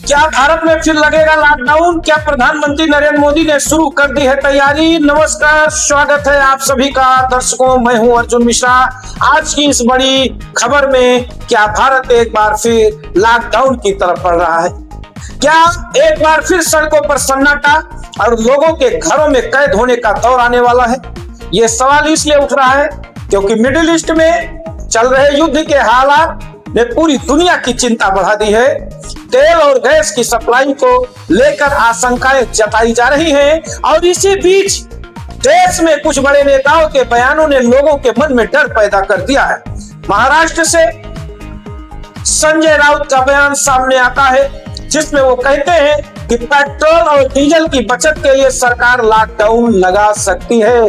क्या भारत में फिर लगेगा लॉकडाउन? क्या प्रधानमंत्री नरेंद्र मोदी ने शुरू कर दी है तैयारी? नमस्कार, स्वागत है आप सभी का दर्शकों। मैं हूं अर्जुन मिश्रा। आज की इस बड़ी खबर में क्या भारत एक बार फिर लॉकडाउन की तरफ बढ़ रहा है? क्या एक बार फिर सड़कों पर सन्नाटा और लोगों के घरों में कैद होने का दौर आने वाला है? ये सवाल इसलिए उठ रहा है क्योंकि मिडिल ईस्ट में चल रहे युद्ध के हालात ने पूरी दुनिया की चिंता बढ़ा दी है। तेल और गैस की सप्लाई को लेकर आशंकाएं जताई जा रही हैं और इसी बीच देश में कुछ बड़े नेताओं के बयानों ने लोगों के मन में डर पैदा कर दिया है। महाराष्ट्र से संजय राउत का बयान सामने आता है जिसमें वो कहते हैं कि पेट्रोल और डीजल की बचत के लिए सरकार लॉकडाउन लगा सकती है।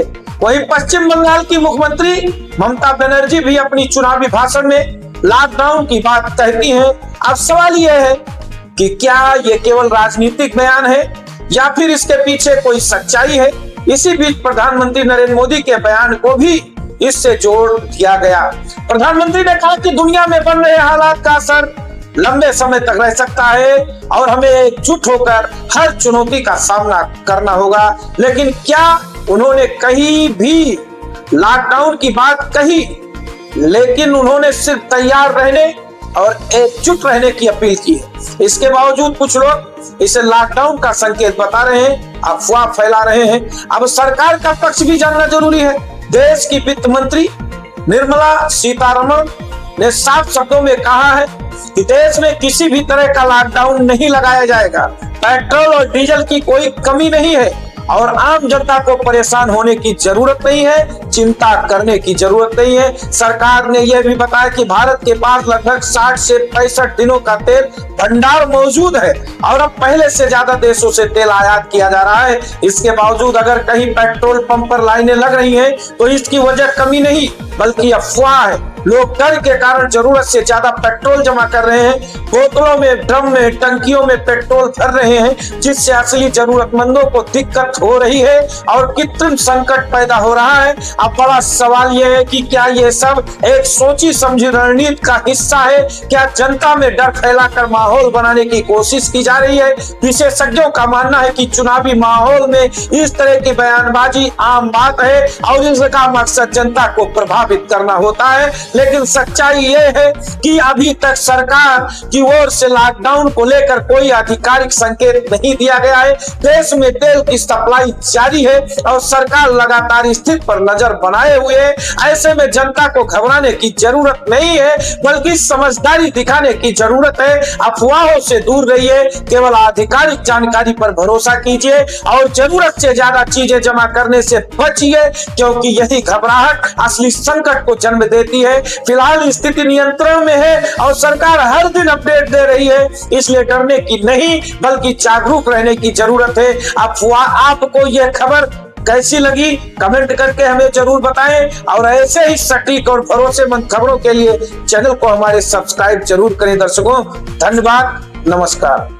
वहीं पश्चिम बंगाल की मुख्यमंत्री ममता बनर्जी भी अपनी चुनावी भाषण में लॉकडाउन की बात कहती हैं। अब सवाल यह है कि क्या ये केवल राजनीतिक बयान है या फिर इसके पीछे कोई सच्चाई है? इसी बीच प्रधानमंत्री नरेंद्र मोदी के बयान को भी इससे जोड़ दिया गया। प्रधानमंत्री ने कहा कि दुनिया में बन रहे हालात का असर लंबे समय तक रह सकता है और हमें एकजुट होकर हर चुनौती का सामना करना होगा। लेकिन क्या उन्होंने कहीं भी लॉकडाउन की बात कही? लेकिन उन्होंने सिर्फ तैयार रहने और एकजुट रहने की अपील की है। इसके बावजूद कुछ लोग इसे लॉकडाउन का संकेत बता रहे हैं, अफवाह फैला रहे हैं। अब सरकार का पक्ष भी जानना जरूरी है। देश की वित्त मंत्री निर्मला सीतारमण ने साफ शब्दों में कहा है कि देश में किसी भी तरह का लॉकडाउन नहीं लगाया जाएगा। पेट्रोल और डीजल की कोई कमी नहीं है और आम जनता को परेशान होने की जरूरत नहीं है, चिंता करने की जरूरत नहीं है। सरकार ने यह भी बताया कि भारत के पास लगभग 60 से 65 दिनों का तेल भंडार मौजूद है और अब पहले से ज्यादा देशों से तेल आयात किया जा रहा है। इसके बावजूद अगर कहीं पेट्रोल पंप पर लाइनें लग रही हैं तो इसकी वजह कमी नहीं बल्कि अफवाह है। लोग डर के कारण जरूरत से ज्यादा पेट्रोल जमा कर रहे हैं, बोतलों में, ड्रम में, टंकियों में पेट्रोल भर रहे हैं, जिससे असली जरूरतमंदों को दिक्कत हो रही है और कृत्रिम संकट पैदा हो रहा है। अब बड़ा सवाल यह है कि क्या ये सब एक सोची समझी रणनीति का हिस्सा है? क्या जनता में डर फैलाकर माहौल बनाने की कोशिश की जा रही है? विशेषज्ञों का मानना है कि चुनावी माहौल में इस तरह की बयानबाजी आम बात है और इसका मकसद जनता को प्रभावित करना होता है। लेकिन सच्चाई ये है कि अभी तक सरकार की ओर से लॉकडाउन को लेकर कोई आधिकारिक संकेत नहीं दिया गया है। देश में तेल की सप्लाई जारी है और सरकार लगातार स्थिति पर नजर बनाए हुए है। ऐसे में जनता को घबराने की जरूरत नहीं है बल्कि समझदारी दिखाने की जरूरत है। अफवाहों से दूर रहिए, केवल आधिकारिक जानकारी पर भरोसा कीजिए और जरूरत से ज्यादा चीजें जमा करने से बचिए क्योंकि यही घबराहट असली संकट को जन्म देती है। फिलहाल स्थिति नियंत्रण में है और सरकार हर दिन अपडेट दे रही है, इसलिए डरने की नहीं बल्कि जागरूक रहने की जरूरत है। आपको यह खबर कैसी लगी कमेंट करके हमें जरूर बताएं और ऐसे ही सटीक और भरोसेमंद खबरों के लिए चैनल को हमारे सब्सक्राइब जरूर करें। दर्शकों, धन्यवाद, नमस्कार।